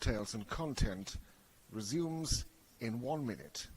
Cocktails and Content resumes in 1 minute.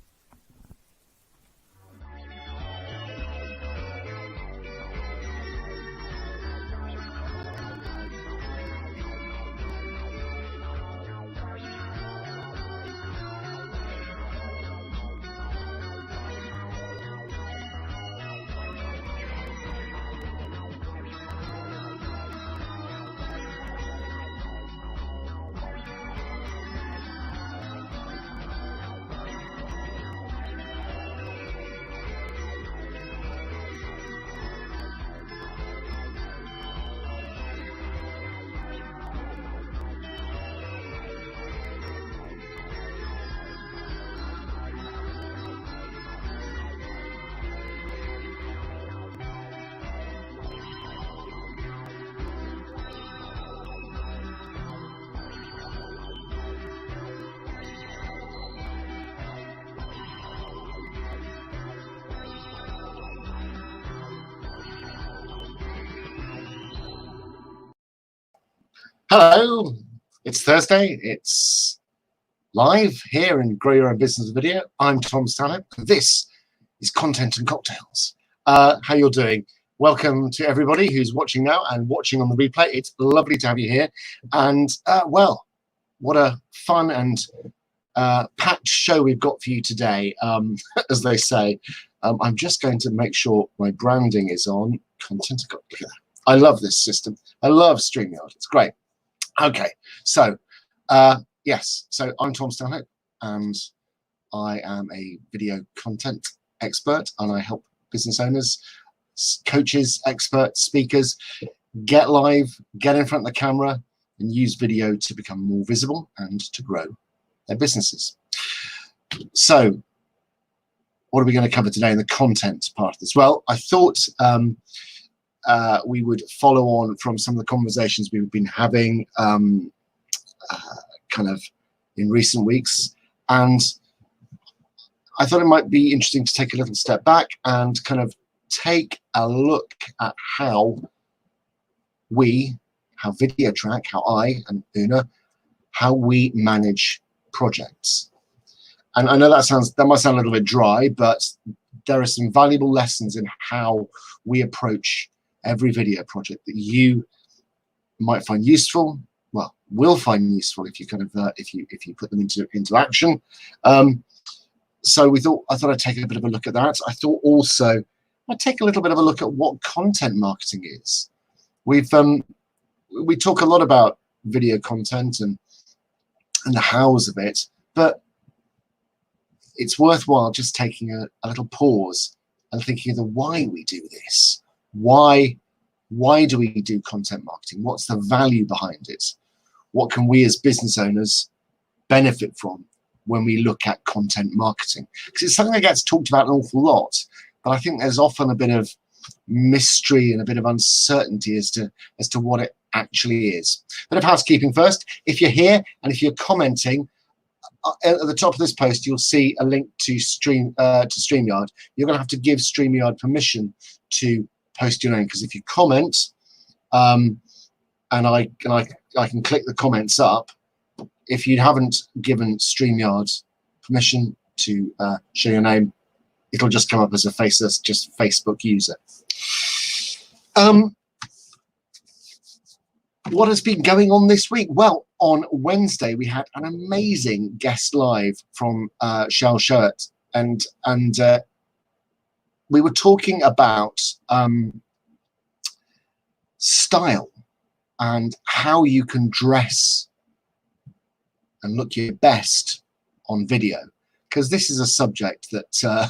Hello, it's Thursday. It's live here in Grow Your Own Business Video. I'm Tom Stanhope. This is Content and Cocktails. How you're doing? Welcome to everybody who's watching now and watching on the replay. It's lovely to have you here. And well, what a fun and packed show we've got for you today. As they say, I'm just going to make sure my branding is on. Content and Cocktails. Look at that. I love this system. I love StreamYard. It's great. Okay, so yes, so I'm Tom Stanhope and I am a video content expert and I help business owners, coaches, experts, speakers get live, get in front of the camera and use video to become more visible and to grow their businesses. So what are we going to cover today in the content part of this? Well, I thought we would follow on from some of the conversations we've been having kind of in recent weeks, and I thought it might be interesting to take a little step back and kind of take a look at how VideoTrack, how I and Una, how we manage projects. And I know that might sound a little bit dry, but there are some valuable lessons in how we approach every video project that you might find useful, well, will find useful if you kind of if you put them into action. So I thought I'd take a bit of a look at that. I thought also I'd take a little bit of a look at what content marketing is. We talk a lot about video content and the hows of it, but it's worthwhile just taking a little pause and thinking of the why we do this. Why do we do content marketing? What's the value behind it? What can we as business owners benefit from when we look at content marketing? Because it's something that gets talked about an awful lot, but I think there's often a bit of mystery and a bit of uncertainty as to what it actually is. Bit of housekeeping first. If you're here and if you're commenting, at the top of this post, you'll see a link to StreamYard. You're going to have to give StreamYard permission to post your name, because if you comment and I can click the comments up, if you haven't given StreamYard permission to show your name, it'll just come up as a faceless, just Facebook user. What has been going on this week? Well, on Wednesday we had an amazing guest live from Shell Shirt, and we were talking about style and how you can dress and look your best on video, because this is a subject that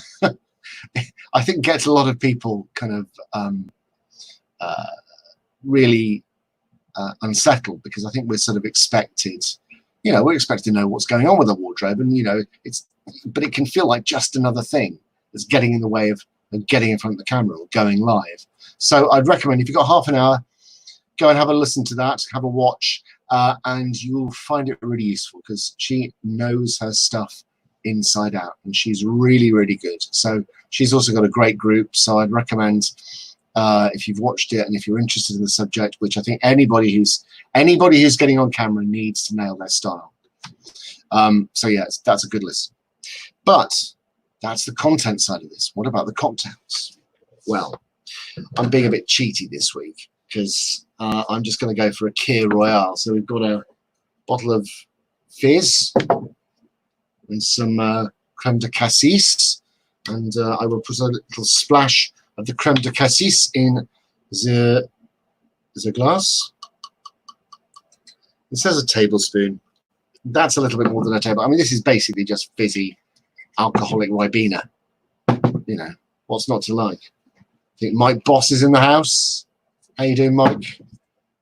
I think gets a lot of people kind of really unsettled, because I think we're sort of expected, we're expected to know what's going on with the wardrobe, and but it can feel like just another thing that's getting in the way of getting in front of the camera or going live. So I'd recommend, if you've got half an hour, go and have a listen to that, have a watch, and you'll find it really useful, because she knows her stuff inside out and she's really, really good. So she's also got a great group. So I'd recommend, if you've watched it and if you're interested in the subject, which I think anybody who's getting on camera needs to nail their style. So yeah, that's a good list. But that's the content side of this. What about the cocktails? Well, I'm being a bit cheaty this week because I'm just going to go for a Kir Royale. So we've got a bottle of fizz and some creme de cassis, and I will put a little splash of the creme de cassis in the glass. It says a tablespoon. That's a little bit more than a table. I mean, this is basically just fizzy alcoholic Ribena. You know, what's not to like? I think Mike Boss is in the house. How you doing, Mike?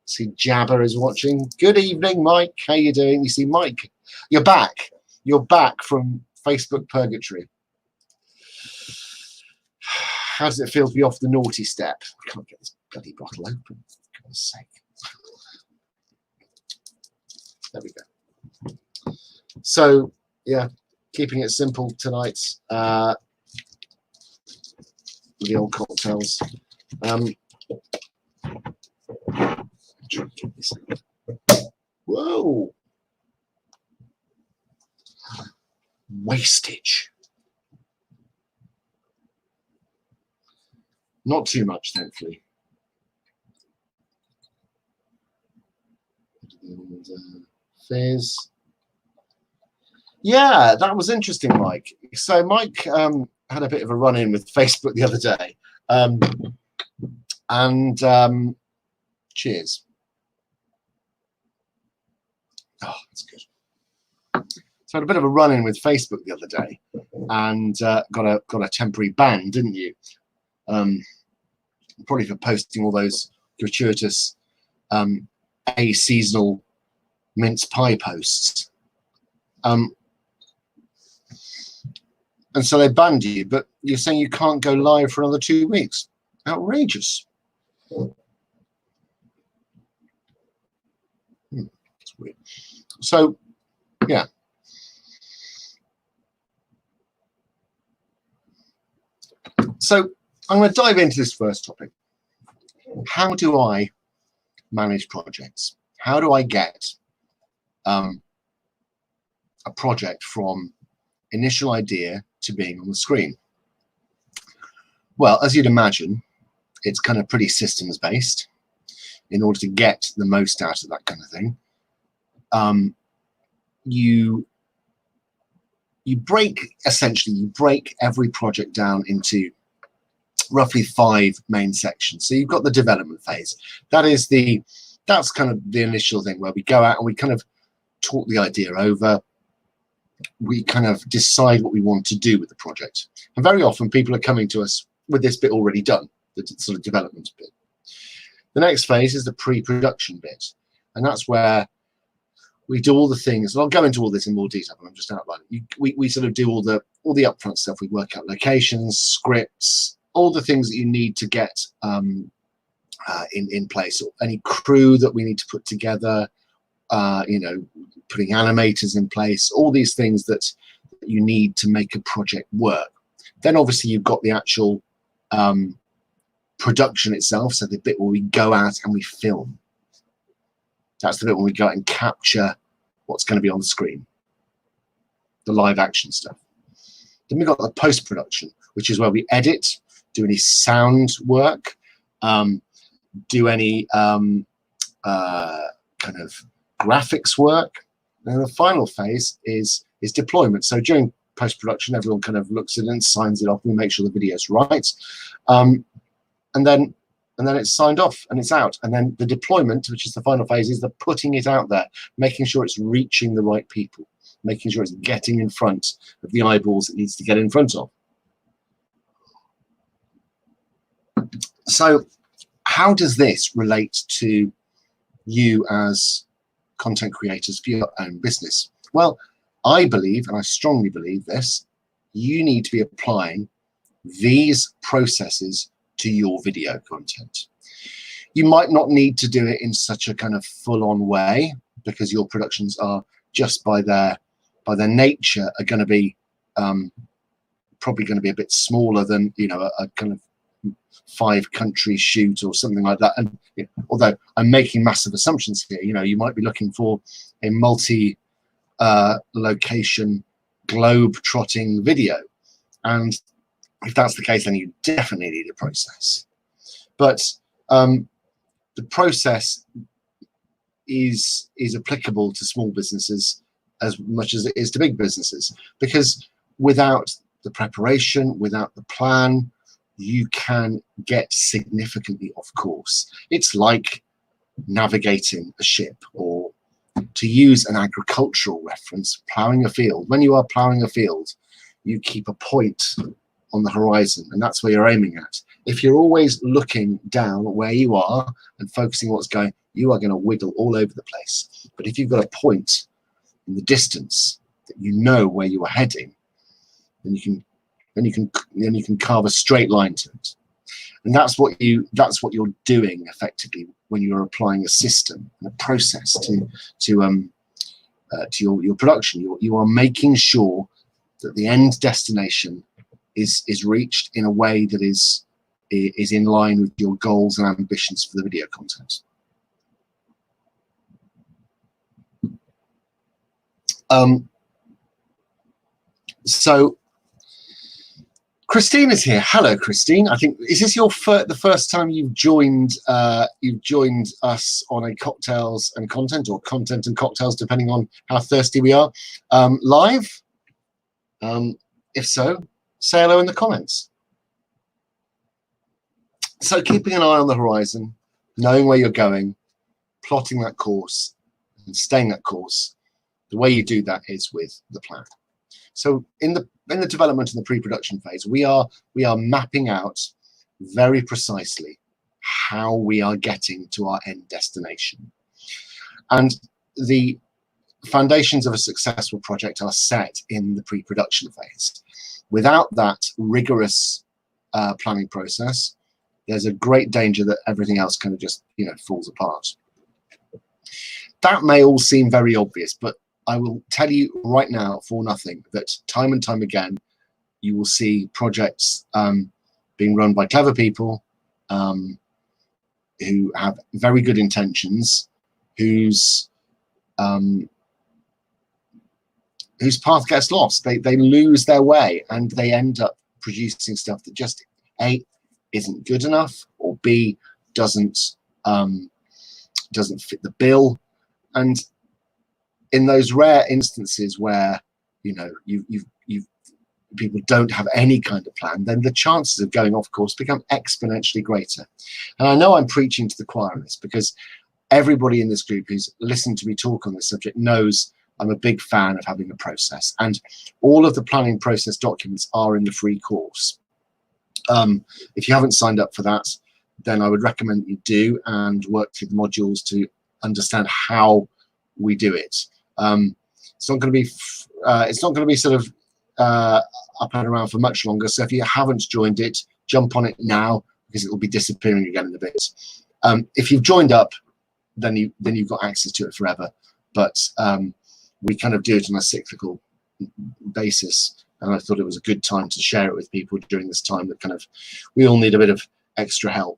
See, Jabber is watching. Good evening, Mike. How you doing? You see, Mike, you're back. You're back from Facebook purgatory. How does it feel to be off the naughty step? I can't get this bloody bottle open, for God's sake. There we go. So, yeah, keeping it simple tonight with the old cocktails. Whoa! Wastage. Not too much, thankfully. And, fizz. Yeah, that was interesting, Mike. So Mike had a bit of a run-in with Facebook the other day. Cheers. Oh, that's good. So I had a bit of a run-in with Facebook the other day and got a temporary ban, didn't you? Probably for posting all those gratuitous seasonal mince pie posts. And so they banned you, but you're saying you can't go live for another 2 weeks. Outrageous. That's weird. So, yeah. So I'm going to dive into this first topic. How do I manage projects? How do I get a project from initial idea to being on the screen? Well, as you'd imagine, it's kind of pretty systems based in order to get the most out of that kind of thing. You break every project down into roughly 5 main sections. So you've got the development phase. That's kind of the initial thing where we go out and we kind of talk the idea over. We kind of decide what we want to do with the project. And very often people are coming to us with this bit already done, the sort of development bit. The next phase is the pre-production bit. And that's where we do all the things. And I'll go into all this in more detail, but I'm just outlining. We sort of do all the upfront stuff. We work out locations, scripts, all the things that you need to get in place. Any crew that we need to put together, putting animators in place, all these things that you need to make a project work. Then obviously you've got the actual production itself, so the bit where we go out and we film. That's the bit when we go out and capture what's going to be on the screen, the live action stuff. Then we've got the post-production, which is where we edit, do any sound work, do any kind of graphics work. And the final phase is deployment. So during post-production, everyone kind of looks at it and signs it off. We make sure the video's right. And then it's signed off and it's out. And then the deployment, which is the final phase, is the putting it out there, making sure it's reaching the right people, making sure it's getting in front of the eyeballs it needs to get in front of. So how does this relate to you as content creators for your own business? Well, I believe, and I strongly believe this, you need to be applying these processes to your video content. You might not need to do it in such a kind of full-on way because your productions are just by their nature are going to be probably going to be a bit smaller than a kind of 5-country shoot or something like that. And although I'm making massive assumptions here, you might be looking for a multi location globe trotting video. And if that's the case, then you definitely need a process. But the process is applicable to small businesses as much as it is to big businesses, because without the preparation, without the plan, you can get significantly off course. It's like navigating a ship, or to use an agricultural reference, ploughing a field. When you are ploughing a field, you keep a point on the horizon, and that's where you're aiming at. If you're always looking down where you are and focusing on what's going, you are going to wiggle all over the place. But if you've got a point in the distance that you know where you are heading, then you can carve a straight line to it. And that's what you're doing effectively when you're applying a system and a process to your production. You are making sure that the end destination is reached in a way that is in line with your goals and ambitions for the video content. So Christine is here. Hello, Christine. I think, is this the first time you've joined us on a cocktails and content, or content and cocktails, depending on how thirsty we are, live? If so, say hello in the comments. So keeping an eye on the horizon, knowing where you're going, plotting that course and staying that course, the way you do that is with the plan. So in the development and the pre-production phase, we are mapping out very precisely how we are getting to our end destination. And the foundations of a successful project are set in the pre-production phase. Without that rigorous planning process, there's a great danger that everything else kind of just, falls apart. That may all seem very obvious, but I will tell you right now for nothing that time and time again, you will see projects being run by clever people who have very good intentions, whose path gets lost. They lose their way, and they end up producing stuff that just A, isn't good enough, or B, doesn't fit the bill. And in those rare instances where people don't have any kind of plan, then the chances of going off course become exponentially greater. And I know I'm preaching to the choir on this, because everybody in this group who's listened to me talk on this subject knows I'm a big fan of having a process, and all of the planning process documents are in the free course. If you haven't signed up for that, then I would recommend you do and work through the modules to understand how we do it. It's not going to be sort of up and around for much longer. So if you haven't joined it, jump on it now, because it will be disappearing again in a bit. If you've joined up, then you've got access to it forever. But we kind of do it on a cyclical basis, and I thought it was a good time to share it with people during this time that kind of we all need a bit of extra help.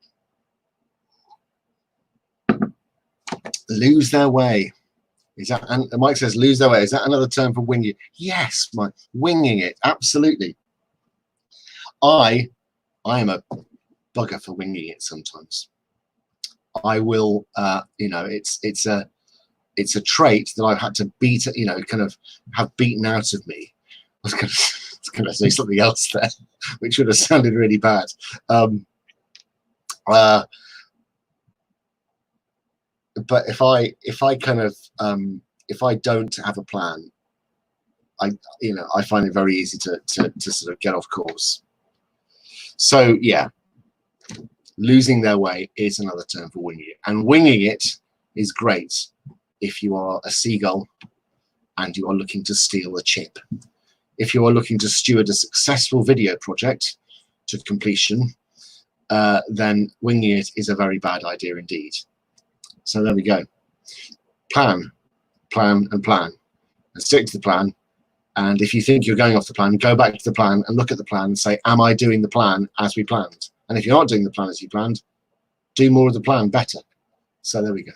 Lose their way. Is that, and Mike says, lose their way. Is that another term for winging it? Yes, Mike, winging it, absolutely. I am a bugger for winging it sometimes. I will, it's a trait that I've had to beat, kind of have beaten out of me. I was going to say something else there, which would have sounded really bad. But if I don't have a plan, I find it very easy to sort of get off course. So yeah, losing their way is another term for winging it, and winging it is great if you are a seagull and you are looking to steal a chip. If you are looking to steward a successful video project to completion, then winging it is a very bad idea indeed. So there we go. Plan, plan, and plan, and stick to the plan. And if you think you're going off the plan, go back to the plan and look at the plan and say, am I doing the plan as we planned? And if you're not doing the plan as you planned, do more of the plan better. So there we go.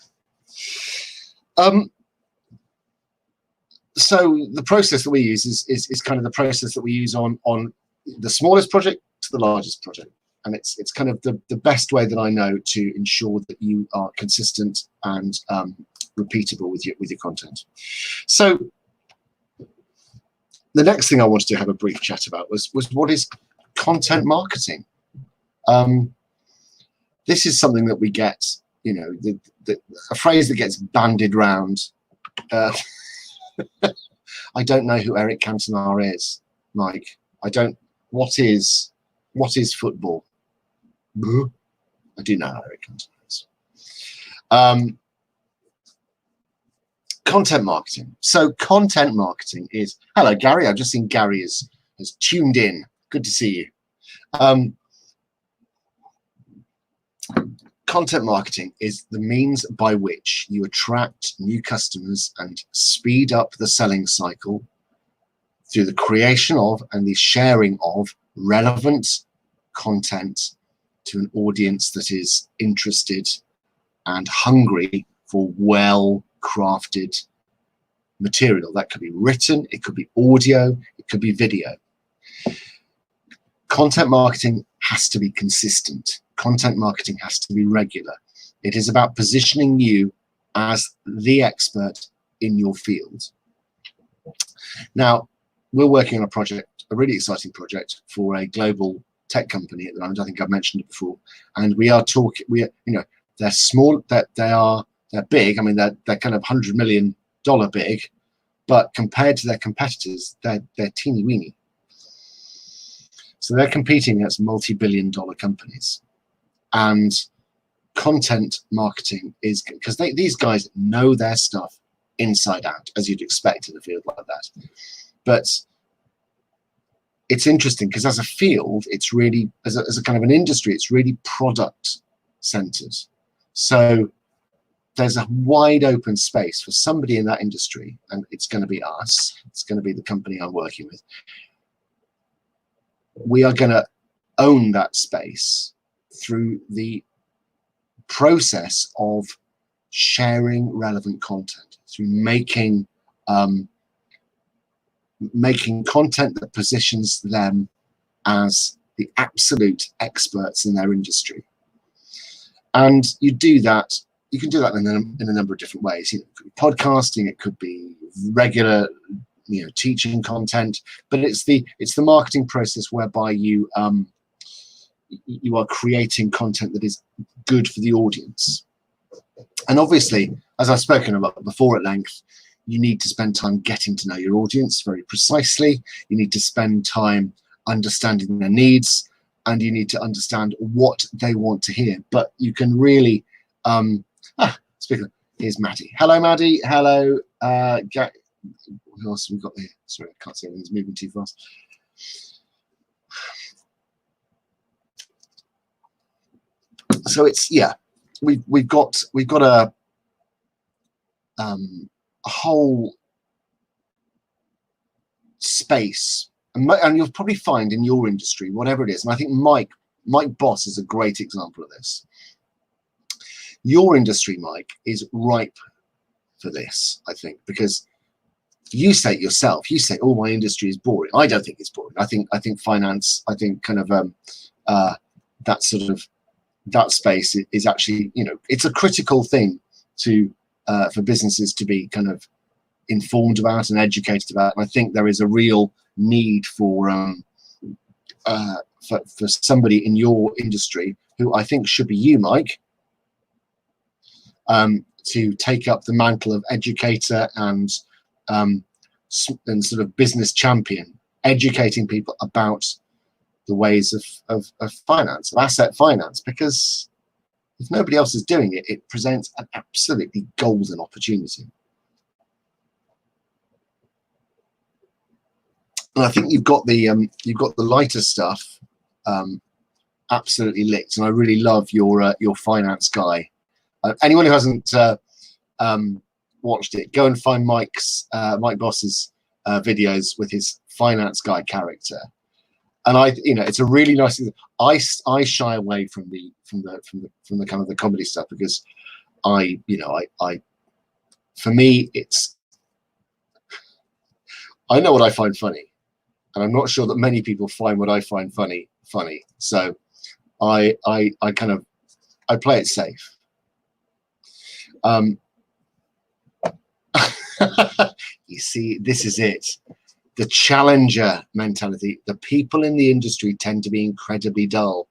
So the process that we use is kind of the process that we use on the smallest project to the largest project. And it's kind of the best way that I know to ensure that you are consistent and repeatable with your content. So the next thing I wanted to have a brief chat about was what is content marketing. This is something that we get, you know, a phrase that gets bandied round. I don't know who Eric Cantona is, Mike. I don't. What is football? I do know how Eric Cantona is. Content marketing. So content marketing is. Hello, Gary. I've just seen Gary has tuned in. Good to see you. Content marketing is the means by which you attract new customers and speed up the selling cycle through the creation of and the sharing of relevant content to an audience that is interested and hungry for well-crafted material. That could be written, it could be audio, it could be video. Content marketing has to be consistent. Content marketing has to be regular. It is about positioning you as the expert in your field. Now, we're working on a project, a really exciting project for a global tech company at the moment. I think I've mentioned it before. And we are talking, you know, they're small, they're big. I mean, they're kind of $100 million big, but compared to their competitors, they're teeny weeny. So they're competing against multi-billion-dollar companies. And content marketing is because these guys know their stuff inside out, as you'd expect in a field like that. But it's interesting because as a field, it's really, as a kind of an industry, it's really product centered. So there's a wide open space for somebody in that industry, and it's going to be us. It's going to be the company I'm working with. We are going to own that space through the process of sharing relevant content, through making content that positions them as the absolute experts in their industry. And you do that, you can do that in a number of different ways. You know, it could be podcasting, it could be regular, you know, teaching content, but it's the marketing process whereby you are creating content that is good for the audience. And obviously, as I've spoken about before at length, you need to spend time getting to know your audience very precisely. You need to spend time understanding their needs, and you need to understand what they want to hear. But you can really, speaking of, here's Maddie. Hello, Maddie. Hello, who else have we got here? Sorry, I can't see everything's moving too fast. So it's, yeah, we've got a whole space, and you'll probably find in your industry, whatever it is, and I think Mike Boss is a great example of this. Your industry, Mike, is ripe for this, I think, because you say it yourself. You say, "Oh, my industry is boring." I don't think it's boring. I think finance. I think kind of that sort of that space is actually, you know, it's a critical thing to for businesses to be kind of informed about and educated about. And I think there is a real need for somebody in your industry, who I think should be you, Mike, to take up the mantle of educator and sort of business champion, educating people about the ways of finance, of asset finance, because if nobody else is doing it, it presents an absolutely golden opportunity. And I think you've got the lighter stuff absolutely licked, and I really love your finance guy. Anyone who hasn't watched it, go and find Mike Boss's videos with his finance guy character. And you know, it's a really nice. I shy away from the kind of the comedy stuff, because for me, it's I know what I find funny, and I'm not sure that many people find what I find funny. So I play it safe. You see, this is it. The challenger mentality. The people in the industry tend to be incredibly dull.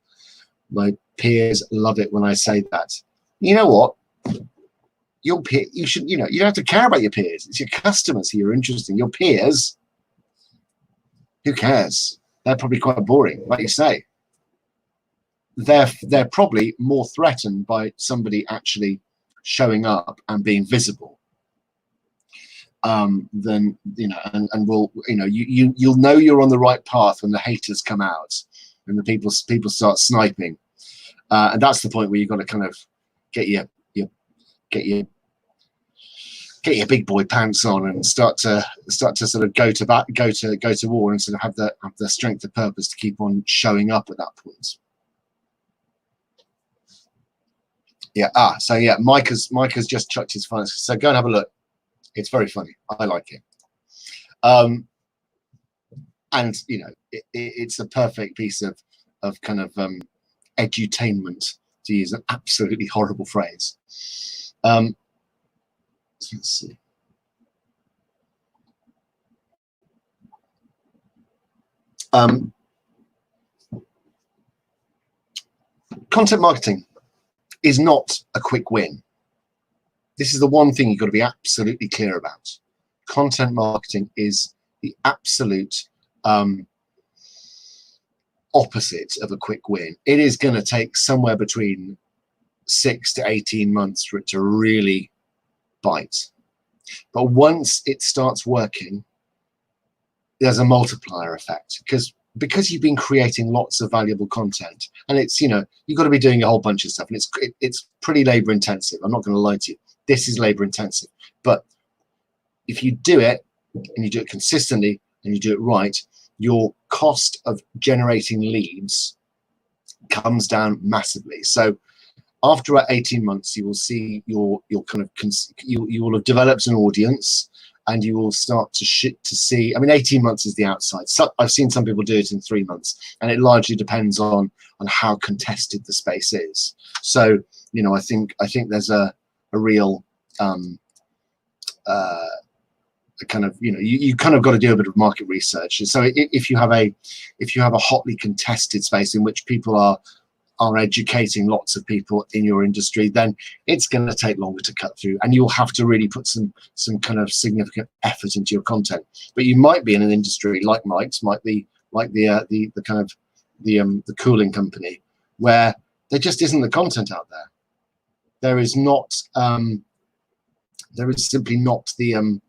My peers love it when I say that. You know what? Your peer, you should, you don't have to care about your peers. It's your customers who are interesting. Your peers, who cares? They're probably quite boring, like you say. They're probably more threatened by somebody actually showing up and being visible. Then and will you'll know you're on the right path when the haters come out and the people start sniping, and that's the point where you've got to kind of get your big boy pants on and start to sort of go to war and sort of have the strength of purpose to keep on showing up at that point. Yeah. So yeah, Mike has just chucked his phone. So go and have a look. It's very funny. I like it. And it's a perfect piece of kind of edutainment, to use an absolutely horrible phrase. Let's see. Content marketing is not a quick win. This is the one thing you've got to be absolutely clear about. Content marketing is the absolute opposite of a quick win. It is going to take somewhere between 6 to 18 months for it to really bite. But once it starts working, there's a multiplier effect because you've been creating lots of valuable content, and it's you've got to be doing a whole bunch of stuff, and it's pretty labor intensive. I'm not going to lie to you. This is labor intensive, but if you do it and you do it consistently and you do it right, your cost of generating leads comes down massively. So after about 18 months, you will see you will have developed an audience, and you will start to see. I mean, 18 months is the outside. So I've seen some people do it in 3 months, and it largely depends on how contested the space is. So I think there's a real kind of you kind of got to do a bit of market research. So if you have a hotly contested space in which people are educating lots of people in your industry, then it's going to take longer to cut through, and you'll have to really put some kind of significant effort into your content. But you might be in an industry like Mike's, might be like the kind of the cooling company, where there just isn't the content out there. There is not there is simply not the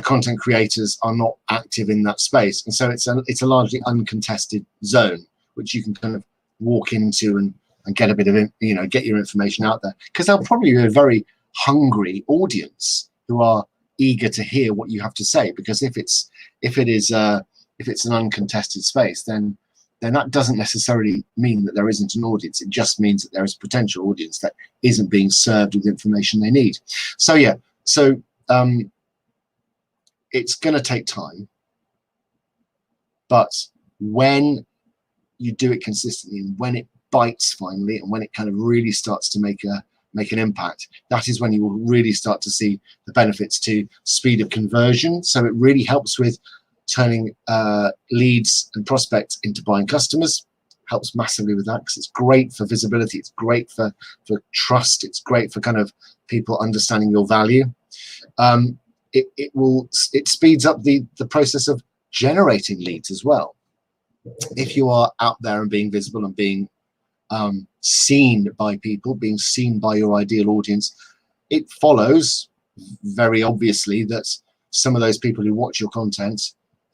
content creators are not active in that space, and so it's a largely uncontested zone which you can kind of walk into and get a bit of get your information out there, because they'll probably be a very hungry audience who are eager to hear what you have to say. Because if it's an uncontested space, then that doesn't necessarily mean that there isn't an audience. It just means that there is a potential audience that isn't being served with information they need. So yeah, it's going to take time, but when you do it consistently, and when it bites finally, and when it kind of really starts to make an impact, that is when you will really start to see the benefits to speed of conversion. So it really helps with turning leads and prospects into buying customers. Helps massively with that, because it's great for visibility, it's great for trust, it's great for kind of people understanding your value. It speeds up the process of generating leads as well. If you are out there and being visible and being seen by people, being seen by your ideal audience, it follows very obviously that some of those people who watch your content,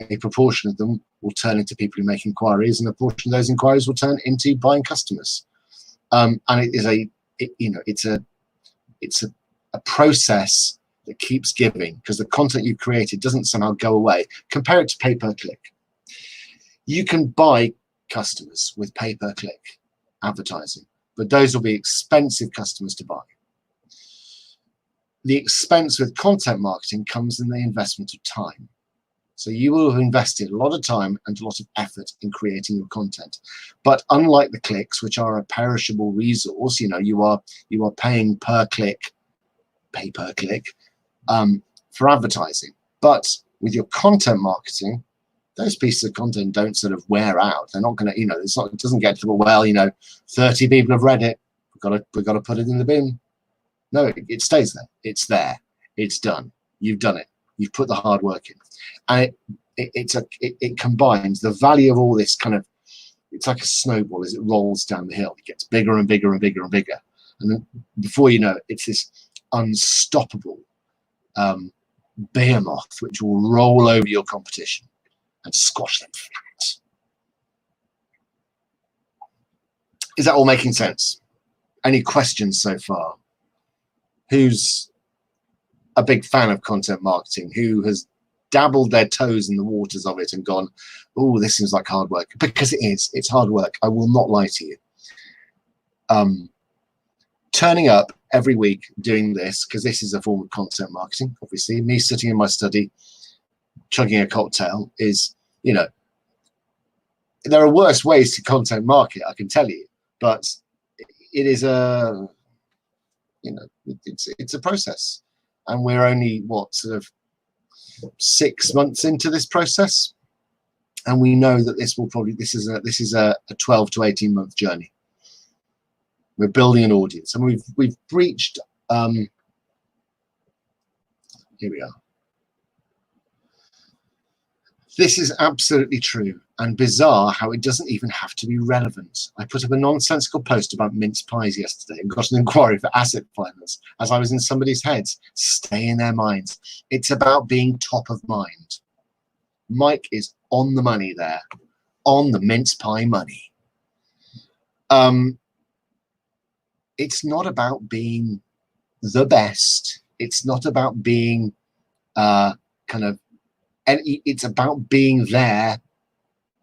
a proportion of them will turn into people who make inquiries, and a portion of those inquiries will turn into buying customers. And it is it's a process that keeps giving, because the content you've created doesn't somehow go away. Compare it to pay-per-click. You can buy customers with pay-per-click advertising, but those will be expensive customers to buy. the expense with content marketing comes in the investment of time. So you will have invested a lot of time and a lot of effort in creating your content. But unlike the clicks, which are a perishable resource, you know, you are paying per click, pay per click for advertising. But with your content marketing, those pieces of content don't sort of wear out. They're not going to, you know, it doesn't get to, well, you know, 30 people have read it. We've got to put it in the bin. No, it stays there. It's there. It's done. You've done it. You've put the hard work in, and it combines the value of all this kind of. It's like a snowball as it rolls down the hill. It gets bigger and bigger and bigger and bigger, and then before you know it, it's this unstoppable behemoth which will roll over your competition and squash them flat. Is that all making sense? Any questions so far? Who's a big fan of content marketing, who has dabbled their toes in the waters of it and gone, oh, this seems like hard work? Because it is. It's hard work. I will not lie to you. Turning up every week doing this, because this is a form of content marketing, obviously. Me sitting in my study, chugging a cocktail is, you know, there are worse ways to content market, I can tell you, but it is a, you know, it's a process. And we're only, what, sort of 6 months into this process, and we know that this is a 12 to 18 month journey. We're building an audience, and we've reached. Here we are. This is absolutely true and bizarre how it doesn't even have to be relevant. I put up a nonsensical post about mince pies yesterday and got an inquiry for asset finance as I was in somebody's heads. Stay in their minds. It's about being top of mind. Mike is on the money there, on the mince pie money. It's not about being the best. It's not about being and it's about being there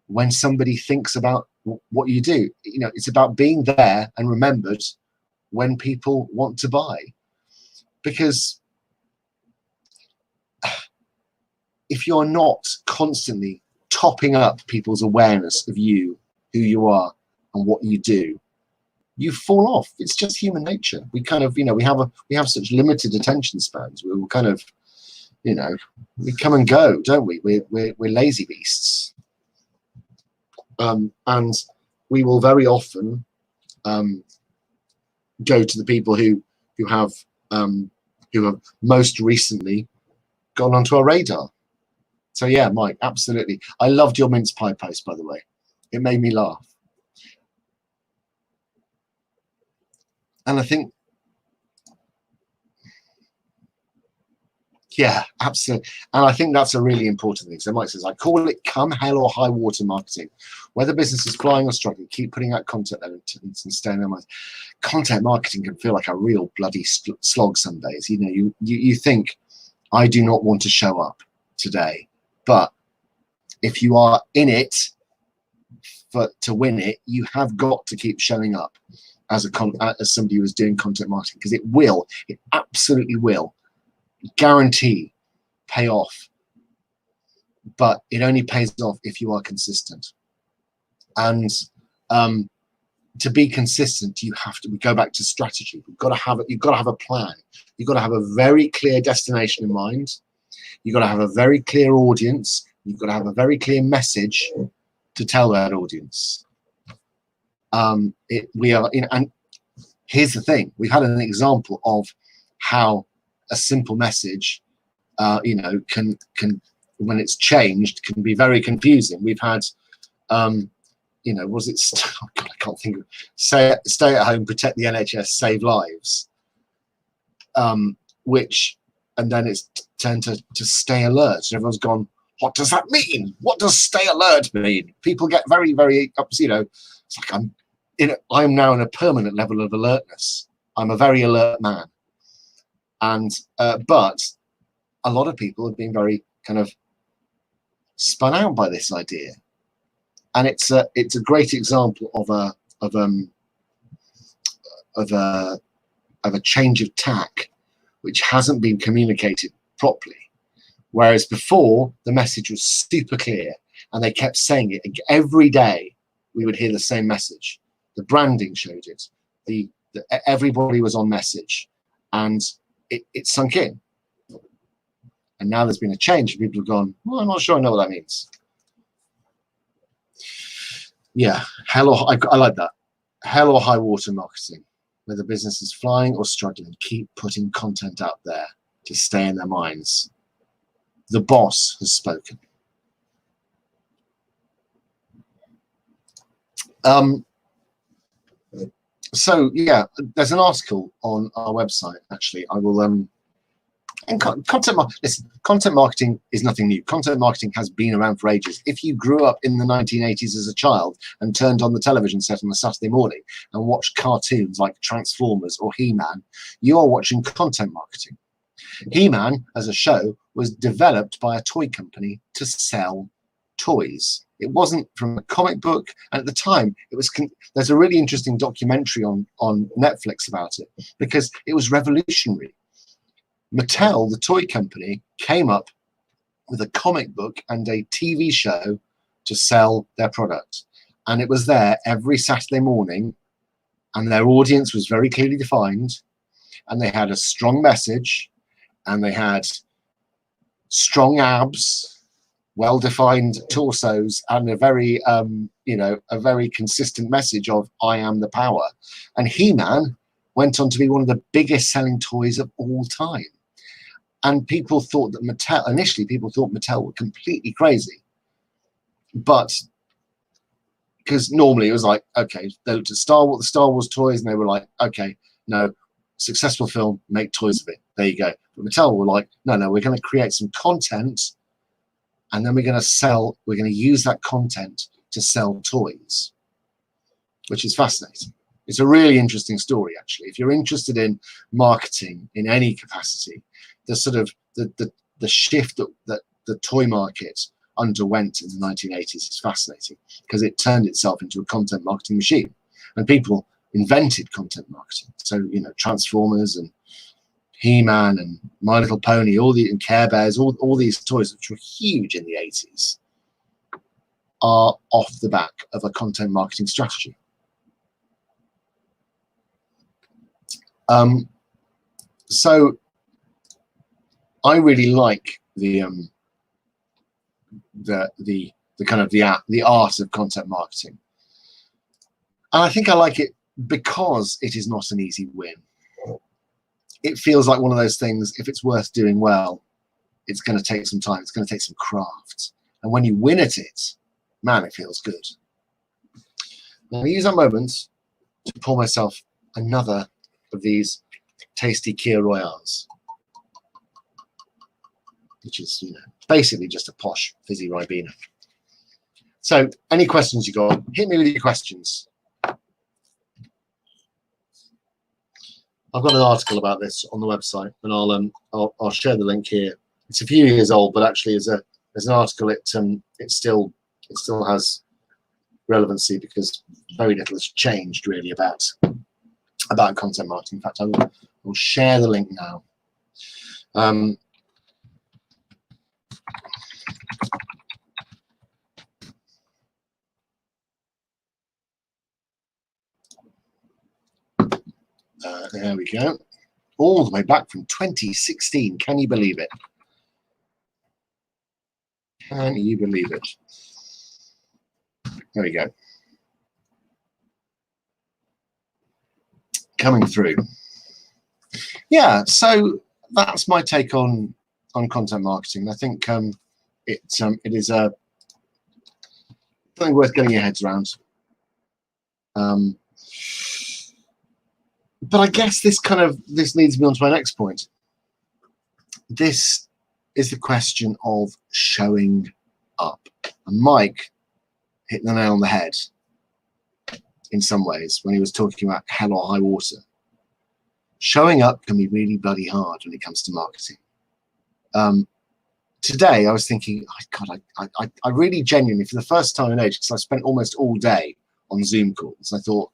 when somebody thinks about what you do. You know, it's about being there and remembered when people want to buy. Because if you're not constantly topping up people's awareness of you, who you are, and what you do, you fall off. It's just human nature. We kind of, you know, we have such limited attention spans. We're kind of, you know, we come and go, don't we? We're lazy beasts, and we will very often go to the people who have most recently gone onto our radar. So yeah, Mike, absolutely. I loved your mince pie post, by the way. It made me laugh, and I think. Yeah, absolutely. And I think that's a really important thing. So Mike says, I call it come hell or high water marketing. Whether business is flying or struggling, keep putting out content and stay in their minds. Content marketing can feel like a real bloody slog some days. You know, you think, I do not want to show up today. But if you are in it to win it, you have got to keep showing up as somebody who is doing content marketing, because it absolutely will. Guarantee pay off, but it only pays off if you are consistent. And to be consistent, we go back to strategy. You've got to have a plan. You've got to have a very clear destination in mind. You've got to have a very clear audience. You've got to have a very clear message to tell that audience. And here's the thing: we've had an example of how a simple message, you know, can when it's changed, can be very confusing. We've had, you know, was it? Oh God, I can't think of. Stay at home, protect the NHS, save lives. And then it's turned to stay alert. And everyone's gone, what does that mean? What does stay alert mean? People get very, very, you know, it's like I'm now in a permanent level of alertness. I'm a very alert man. And but a lot of people have been very kind of spun out by this idea, and it's a great example of a change of tack, which hasn't been communicated properly. Whereas before, the message was super clear and they kept saying it every day. We would hear the same message. The branding showed it. Everybody was on message, and it sunk in. And now there's been a change, and people have gone, well, I'm not sure I know what that means. Yeah, I like that. Hell or high water marketing. Whether business is flying or struggling, keep putting content out there to stay in their minds. The boss has spoken. So yeah, there's an article on our website. Actually, I will. And content marketing is nothing new. Content marketing has been around for ages. If you grew up in the 1980s as a child and turned on the television set on a Saturday morning and watched cartoons like Transformers or He-Man, you are watching content marketing. He-Man, as a show, was developed by a toy company to sell toys. It wasn't from a comic book, and at the time, it was. There's a really interesting documentary on Netflix about it because it was revolutionary. Mattel, the toy company, came up with a comic book and a TV show to sell their product, and it was there every Saturday morning, and their audience was very clearly defined, and they had a strong message, and they had strong abs, well-defined torsos, and a very, a very consistent message of "I am the power." And He-Man went on to be one of the biggest selling toys of all time. And people thought that initially people thought Mattel were completely crazy. But because normally it was like, okay, they looked at the Star Wars toys, and they were like, okay, no, successful film, make toys of it. There you go. But Mattel were like, no, we're going to create some content, and then we're going to use that content to sell toys, which is fascinating. It's a really interesting story, actually. If you're interested in marketing in any capacity, the sort of the shift that the toy market underwent in the 1980s is fascinating because it turned itself into a content marketing machine, and people invented content marketing. So, Transformers and He-Man and My Little Pony, and Care Bears, all these toys, which were huge in the 80s, are off the back of a content marketing strategy. So I really like the kind of the art of content marketing, and I think I like it because it is not an easy win. It feels like one of those things. If it's worth doing well, it's going to take some time. It's going to take some craft, and when you win at it, man, it feels good. I'm going to use that moment to pour myself another of these tasty Kia Royales, which is, basically just a posh fizzy Ribena. So, any questions you got? Hit me with your questions. I've got an article about this on the website, and I'll share the link here. It's a few years old, but actually, there's an article. It still has relevancy because very little has changed really about content marketing. In fact, I will share the link now. There we go. All the way back from 2016. Can you believe it? Can you believe it? There we go. Coming through. Yeah, so that's my take on content marketing. I think it is something worth getting your heads around. But I guess this leads me on to my next point. This is the question of showing up. And Mike hit the nail on the head in some ways when he was talking about hell or high water. Showing up can be really bloody hard when it comes to marketing. Today I was thinking, oh, God, I really genuinely, for the first time in ages, because I spent almost all day on Zoom calls, I thought,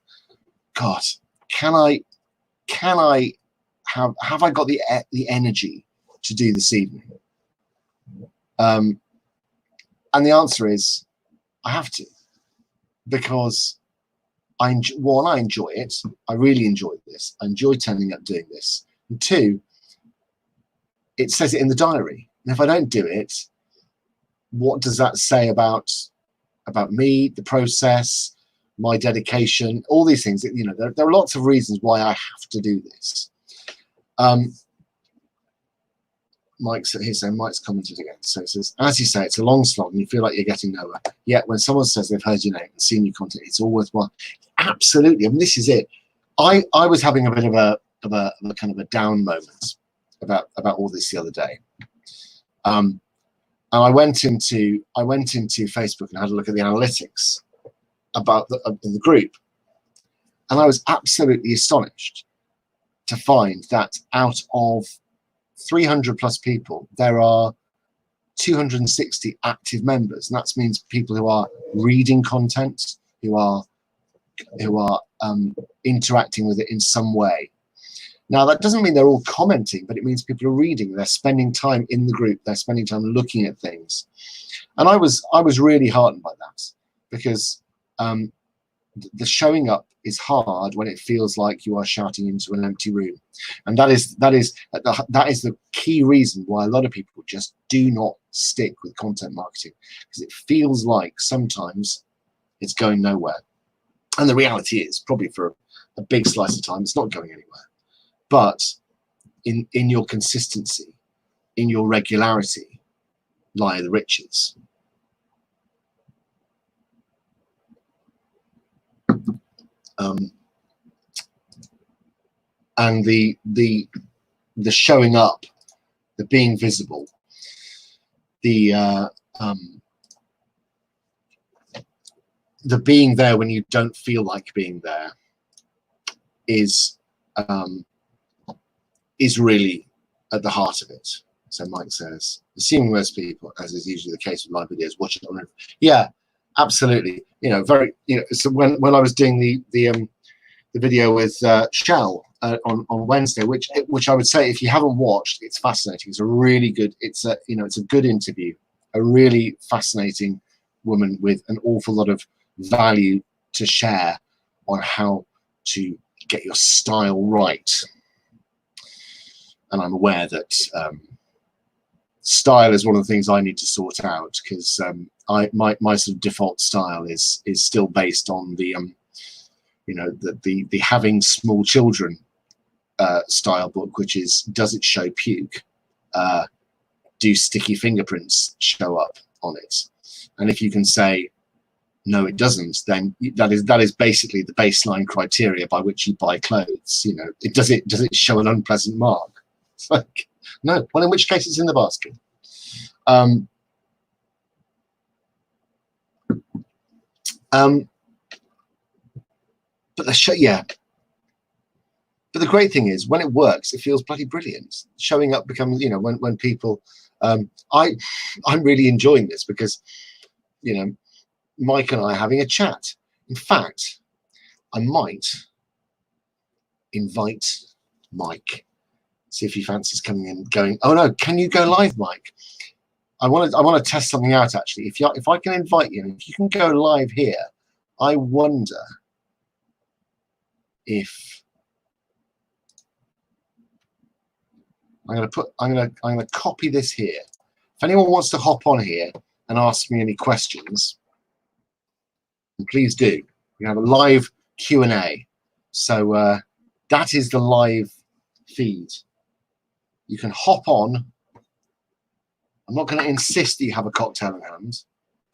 God, can I have I got the energy to do this evening? And the answer is I have to, because I enjoy it. I really enjoy this. I enjoy turning up doing this. And two, it says it in the diary. And if I don't do it, what does that say about me, the process, my dedication, all these things? You know, there are lots of reasons why I have to do this. Mike's here saying, Mike's commented again. So it says, as you say, it's a long slog and you feel like you're getting nowhere. Yet when someone says they've heard your name and seen your content, it's all worthwhile. Absolutely. I mean, this is it. I was having a bit of a kind of a down moment about all this the other day. And I went into Facebook and had a look at the analytics about the group. And I was absolutely astonished to find that out of 300 plus people, there are 260 active members, and that means people who are reading content, who are interacting with it in some way. Now, that doesn't mean they're all commenting, but it means people are reading. They're spending time in the group. They're spending time looking at things, and I was really heartened by that, because the showing up is hard when it feels like you are shouting into an empty room, and that is the key reason why a lot of people just do not stick with content marketing, because it feels like sometimes it's going nowhere, and the reality is probably for a big slice of time it's not going anywhere. But in your consistency, in your regularity, lie the riches. And the showing up, the being visible, the being there when you don't feel like being there is really at the heart of it. So Mike says, assuming most people, as is usually the case with live videos, watch it on. Yeah, absolutely. You know, very. You know, so when I was doing the video with Shell on Wednesday, which I would say, if you haven't watched, it's fascinating. It's a really good. It's a good interview. A really fascinating woman with an awful lot of value to share on how to get your style right. And I'm aware that style is one of the things I need to sort out, because my sort of default style is still based on the the having small children style book, which is, does it show puke? Do sticky fingerprints show up on it? And if you can say no, it doesn't, then that is basically the baseline criteria by which you buy clothes. You know, does it show an unpleasant mark? It's like, no. Well, in which case it's in the basket. But but the great thing is, when it works, it feels bloody brilliant. Showing up becomes, when people, I'm really enjoying this, because, Mike and I are having a chat. In fact, I might invite Mike, see if he fancies coming in, going, oh no, can you go live, Mike? I want to test something out, actually. If I can invite you, if you can go live here, I wonder if I'm going to copy this here. If anyone wants to hop on here and ask me any questions, please do. We have a live Q&A. So that is the live feed. You can hop on. I'm not going to insist that you have a cocktail in hand,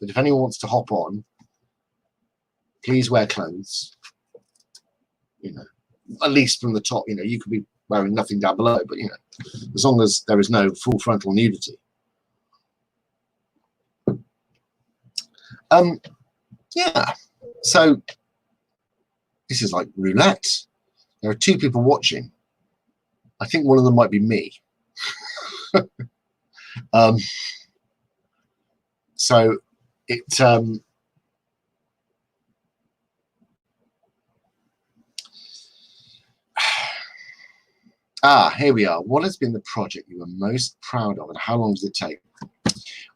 but if anyone wants to hop on, please wear clothes. At least from the top. You could be wearing nothing down below, but as long as there is no full frontal nudity. Yeah. So this is like roulette. There are two people watching. I think one of them might be me. So it Here we are. What has been the project you were most proud of, and how long did it take?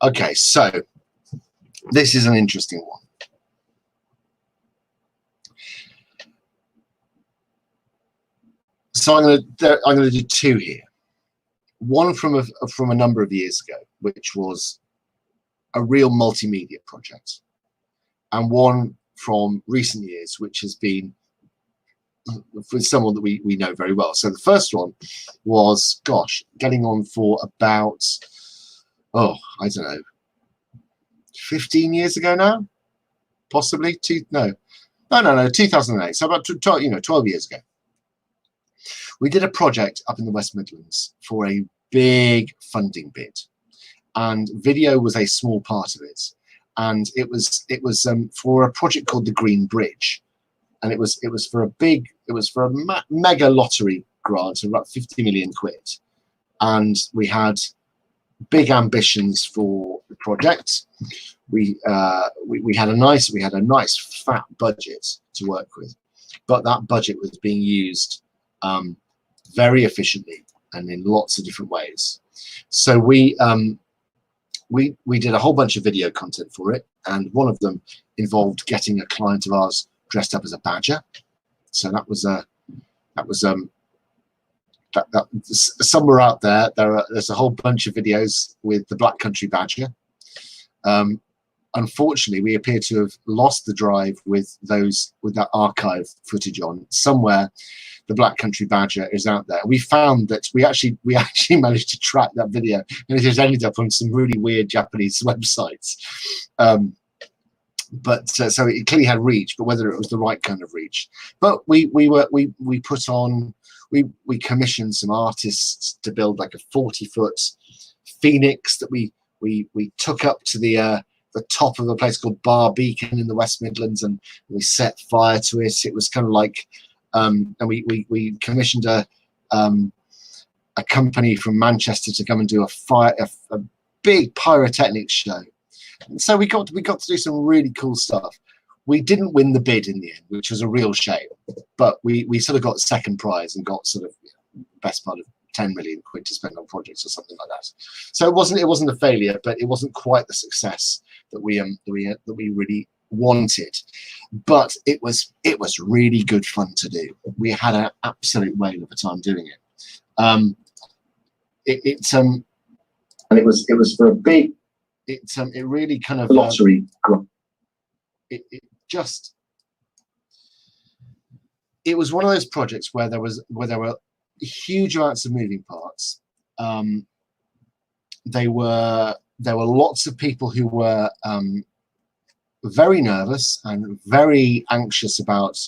Okay, so this is an interesting one. So I'm going to do two here. One from a number of years ago, which was a real multimedia project, and one from recent years, which has been with someone that we know very well. So the first one was, gosh, getting on for about, I don't know, 15 years ago now, possibly. 2008. So about 12 years ago. We did a project up in the West Midlands for a big funding bid, and video was a small part of it. And it was for a project called the Green Bridge, and it was for a mega lottery grant of about 50 million quid, and we had big ambitions for the project. We had a nice fat budget to work with, but that budget was being used very efficiently and in lots of different ways. So we did a whole bunch of video content for it, and one of them involved getting a client of ours dressed up as a badger. So that was somewhere out there's a whole bunch of videos with the Black Country Badger. Unfortunately, we appear to have lost the drive with that archive footage on. Somewhere the Black Country Badger is out there. We found that we actually managed to track that video, and it has ended up on some really weird Japanese websites. So it clearly had reach, but whether it was the right kind of reach. But we commissioned some artists to build like a 40-foot phoenix that we took up to the top of a place called Barbeacon in the West Midlands, and we set fire to it. It was kind of like, and we commissioned a company from Manchester to come and do a big pyrotechnics show. And so we got to do some really cool stuff. We didn't win the bid in the end, which was a real shame, but we sort of got second prize and got sort of best part of 10 million quid to spend on projects or something like that. So it wasn't a failure, but it wasn't quite the success that we really wanted. But it was really good fun to do. We had an absolute whale of a time doing it. And it was for a big. It really kind of lottery. It was one of those projects where there were huge amounts of moving parts. There were lots of people who were very nervous and very anxious about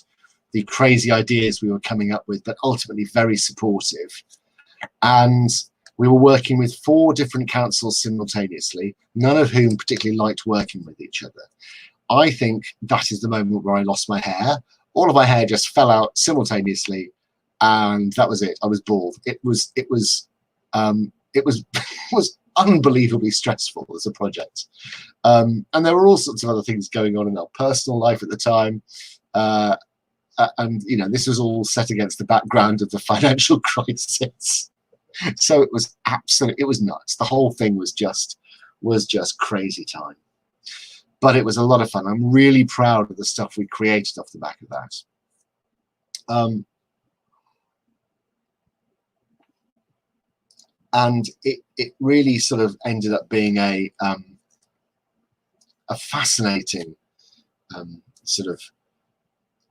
the crazy ideas we were coming up with, but ultimately very supportive. And we were working with 4 different councils simultaneously, none of whom particularly liked working with each other. I think that is the moment where I lost my hair. All of my hair just fell out simultaneously, and that was it. I was bald. It was unbelievably stressful as a project, and there were all sorts of other things going on in our personal life at the time, and this was all set against the background of the financial crisis. So it was nuts. The whole thing was just crazy time. But it was a lot of fun. I'm really proud of the stuff we created off the back of that. And it really sort of ended up being a fascinating sort of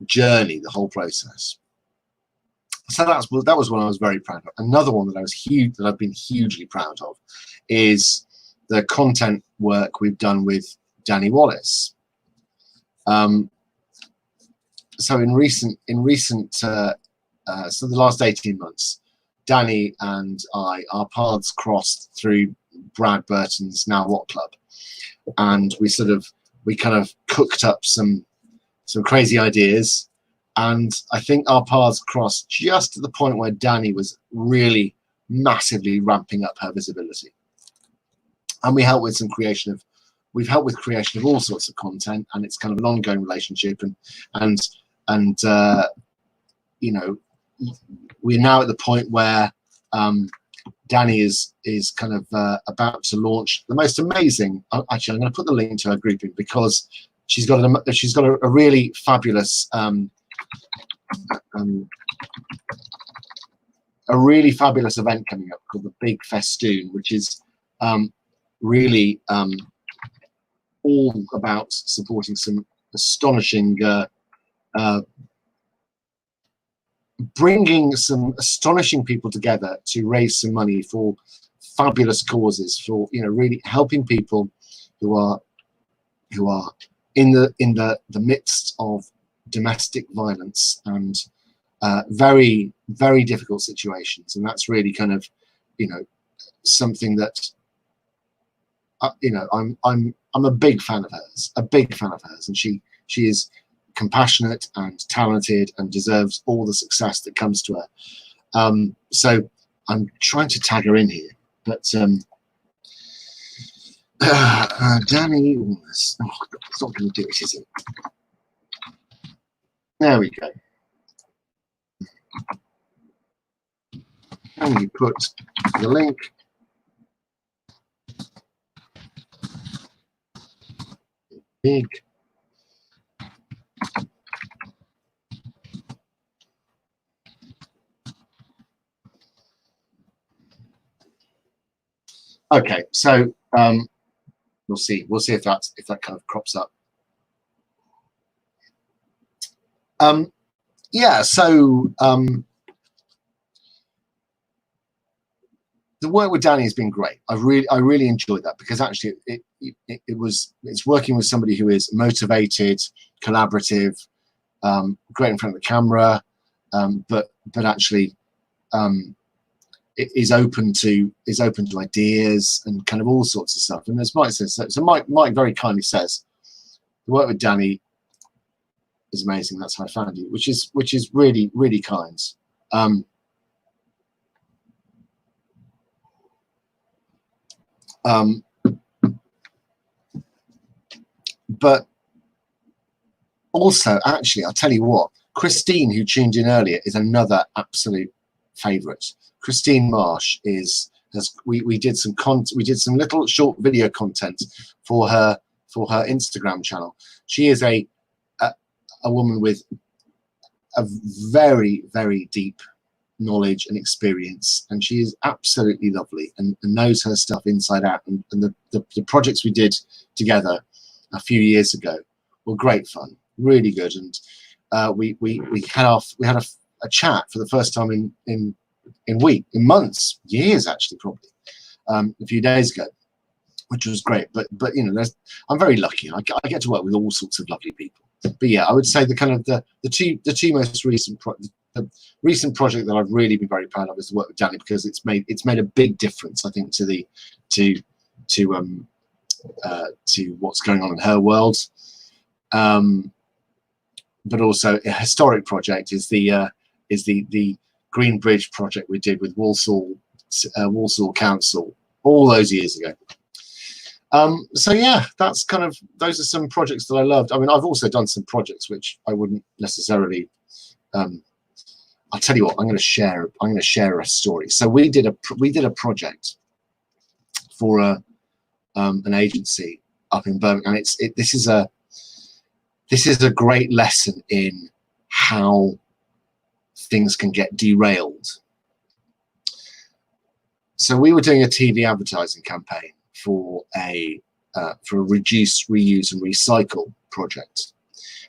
journey, the whole process. So that was one I was very proud of. Another one that I've been hugely proud of is the content work we've done with Danny Wallace. So in recent so the last 18 months, Danny and our paths crossed through Brad Burton's Now What Club, and we kind of cooked up some crazy ideas. And I think our paths crossed just at the point where Danny was really massively ramping up her visibility. And we've helped with creation of all sorts of content, and it's kind of an ongoing relationship. And we're now at the point where Danny is kind of about to launch the most amazing. Actually, I'm going to put the link to her grouping because she's got a really fabulous event coming up called the Big Festoon, which is really all about supporting some astonishing, bringing some astonishing people together to raise some money for fabulous causes, for really helping people who are in the midst of domestic violence and very, very difficult situations. And that's really kind of something that I'm a big fan of hers, and she is compassionate and talented and deserves all the success that comes to her. So I'm trying to tag her in here, but Danny, it's not going to do it, is it? There we go. And you put the link. Big. Okay, so we'll see if that kind of crops up. Yeah, so the work with Danny has been great. I really enjoyed that because actually it's working with somebody who is motivated, collaborative, great in front of the camera, but actually is open to ideas and kind of all sorts of stuff. And as Mike says, so Mike very kindly says, the work with Danny is amazing. That's how I found you, which is really, really kind. But also, actually, I'll tell you what, Christine, who tuned in earlier, is another absolute favourite. Christine Marsh we did some little short video content for her Instagram channel. She is a woman with a very, very deep knowledge and experience, and she is absolutely lovely and knows her stuff inside out. And the projects we did together a few years ago were great fun, really good. And we had a chat for the first time in months, years actually, probably a few days ago, which was great. But I'm very lucky. I get to work with all sorts of lovely people. But yeah, I would say the two most recent the recent project that I've really been very proud of is the work with Danny, because it's made a big difference, I think, to what's going on in her world. But also a historic project is the Green Bridge project we did with Walsall Council all those years ago. So yeah, those are some projects that I loved. I mean, I've also done some projects which I wouldn't necessarily. I'll tell you what. I'm going to share a story. So we did a project for an agency up in Birmingham, and this is a great lesson in how things can get derailed. So we were doing a TV advertising campaign for a reduce, reuse and recycle project,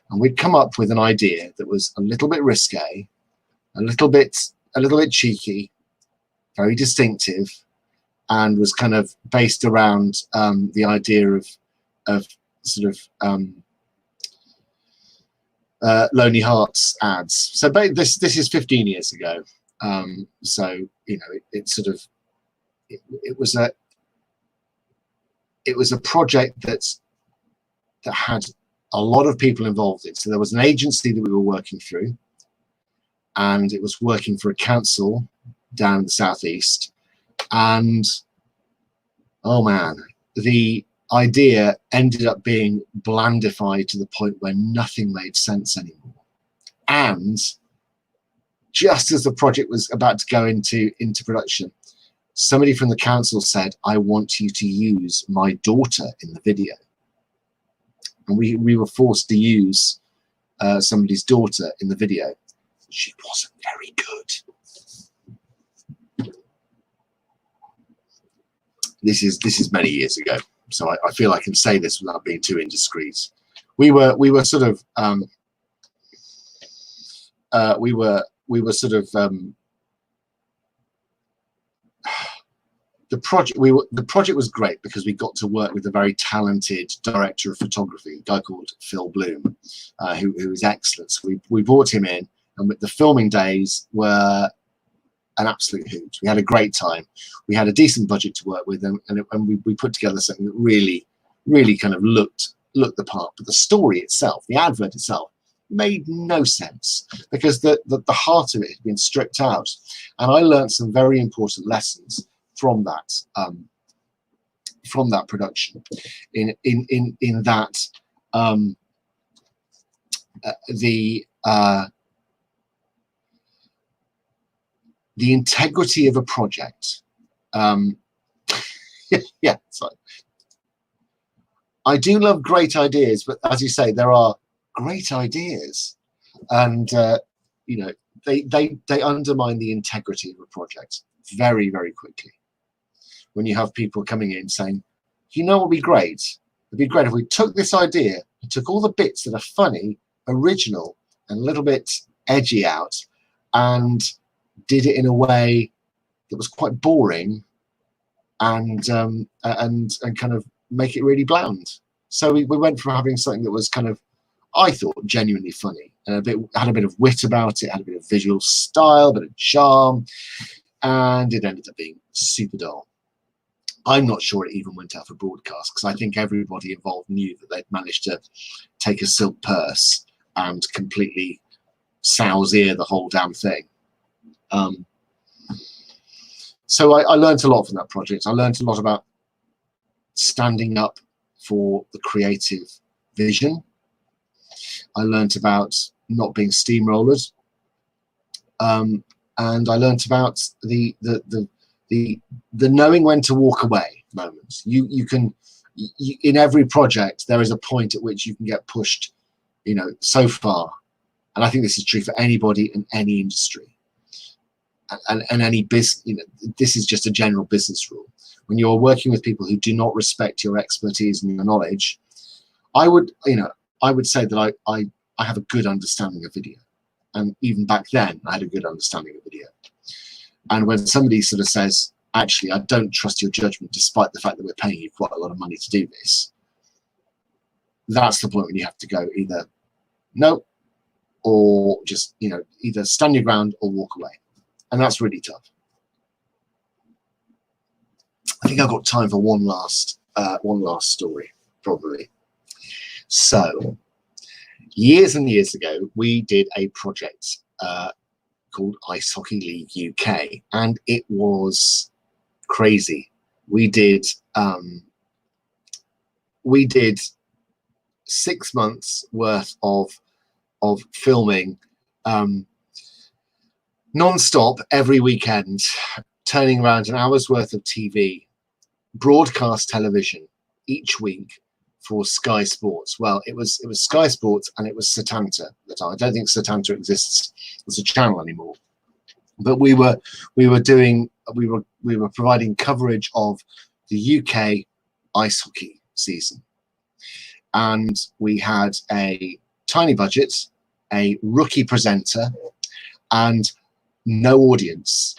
and we'd come up with an idea that was a little bit risque, a little bit cheeky, very distinctive, and was kind of based around the idea of sort of Lonely Hearts ads. So this is 15 years ago. So it was a project that had a lot of people involved in. So there was an agency that we were working through, and it was working for a council down in the southeast. And oh man, the idea ended up being blandified to the point where nothing made sense anymore. And just as the project was about to go into production, somebody from the council said, "I want you to use my daughter in the video." And we were forced to use somebody's daughter in the video. She wasn't very good. This is many years ago, so I feel I can say this without being too indiscreet. We were sort of the project was great because we got to work with a very talented director of photography, a guy called Phil Bloom, who was excellent. So we brought him in, and the filming days were an absolute hoot. We had a great time. We had a decent budget to work with, and we put together something that really kind of looked the part. But the story itself, the advert itself, made no sense because the heart of it had been stripped out. And I learned some very important lessons from that production, in that the integrity of a project. Yeah, sorry. I do love great ideas, but as you say, there are great ideas, and you know, they undermine the integrity of a project very, very quickly. When you have people coming in saying, you know what would be great? It'd be great if we took this idea and took all the bits that are funny, original, and a little bit edgy out, and did it in a way that was quite boring, and kind of make it really bland. So we went from having something that was kind of, I thought, genuinely funny, and had a bit of wit about it, had a bit of visual style, a bit of charm, and it ended up being super dull. I'm not sure it even went out for broadcast, because I think everybody involved knew that they'd managed to take a silk purse and completely sow's ear the whole damn thing. So I learned a lot from that project. I learned a lot about standing up for the creative vision. I learned about not being steamrollers, and I learned about the knowing when to walk away moments. You can in every project there is a point at which you can get pushed, you know, so far, and I think this is true for anybody in any industry and any business. You know, this is just a general business rule. When you're working with people who do not respect your expertise and your knowledge, I would say that I have a good understanding of video, and even back then I had a good understanding of video. And when somebody sort of says, actually, I don't trust your judgment, despite the fact that we're paying you quite a lot of money to do this, that's the point when you have to go either no, or just, you know, either stand your ground or walk away. And that's really tough. I think I've got time for one last story, probably. So, years and years ago, we did a project called Ice Hockey League UK, and it was crazy. We did 6 months worth of filming, non-stop every weekend, turning around an hour's worth of TV, broadcast television each week for Sky Sports. Well, it was Sky Sports, and it was Setanta at the time. I don't think Setanta exists as a channel anymore. But we were providing coverage of the UK ice hockey season, and we had a tiny budget, a rookie presenter, and no audience,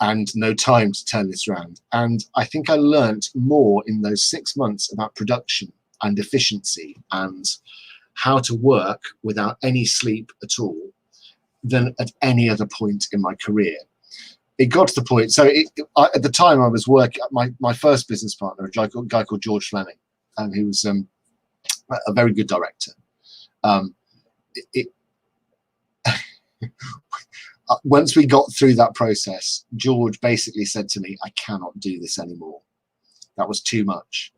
and no time to turn this around. And I think I learnt more in those 6 months about production and efficiency and how to work without any sleep at all than at any other point in my career. It got to the point, so at the time I was working, my first business partner, a guy called George Fleming, who was a very good director. Once we got through that process, George basically said to me, I cannot do this anymore. That was too much.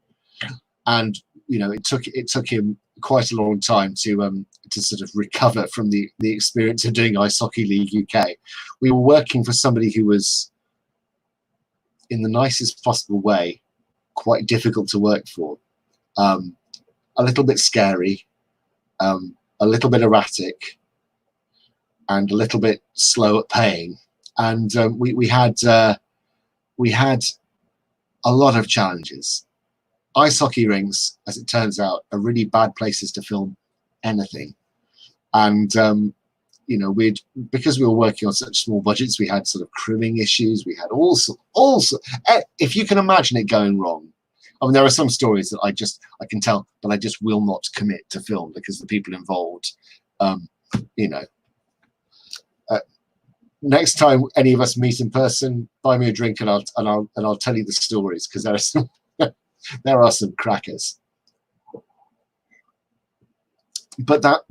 and you know, it took him quite a long time to sort of recover from the experience of doing Ice Hockey League UK. We were working for somebody who was, in the nicest possible way, quite difficult to work for, a little bit scary, a little bit erratic, and a little bit slow at paying. And we had a lot of challenges. Ice hockey rinks, as it turns out, are really bad places to film anything. And you know, because we were working on such small budgets, we had sort of crewing issues. We had also, if you can imagine it going wrong. I mean, there are some stories that I can tell, but I just will not commit to film because the people involved, you know. Next time any of us meet in person, buy me a drink and I'll tell you the stories, because there are some there are some crackers. But that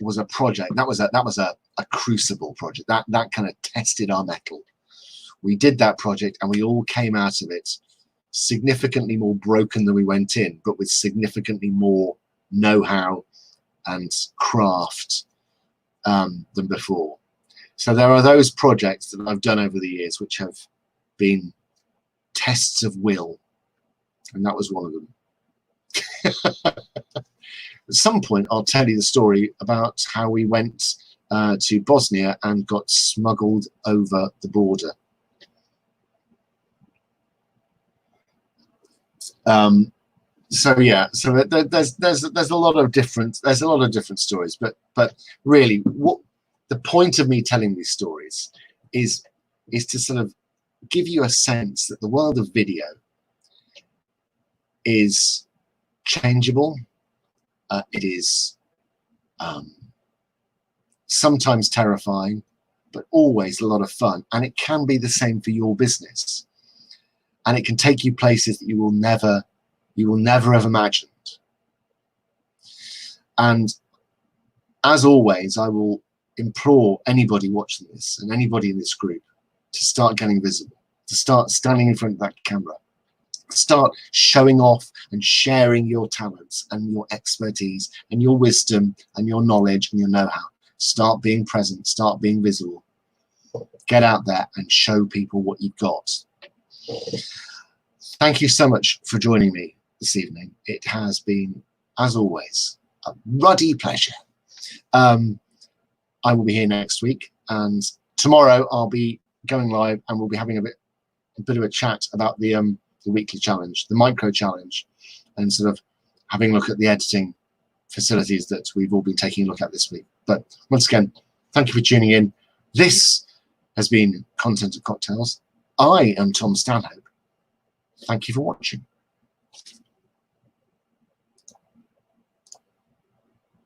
was a project. That was a crucible project. That kind of tested our mettle. We did that project and we all came out of it significantly more broken than we went in, but with significantly more know-how and craft than before. So there are those projects that I've done over the years which have been tests of will, and that was one of them. At some point, I'll tell you the story about how we went to Bosnia and got smuggled over the border. So yeah, so there's a lot of different stories, but really, what the point of me telling these stories is to sort of give you a sense that the world of video is changeable. It is sometimes terrifying, but always a lot of fun. And it can be the same for your business. And it can take you places that you will never have imagined. And as always, I will implore anybody watching this and anybody in this group to start getting visible, to start standing in front of that camera, start showing off and sharing your talents and your expertise and your wisdom and your knowledge and your know-how. Start being present, start being visible. Get out there and show people what you've got. Thank you so much for joining me this evening. It has been, as always, a ruddy pleasure. I will be here next week, and tomorrow I'll be going live and we'll be having a bit of a chat about the weekly challenge, the micro challenge, and sort of having a look at the editing facilities that we've all been taking a look at this week. But once again, thank you for tuning in. This has been Content at Cocktails. I am Tom Stanhope. Thank you for watching.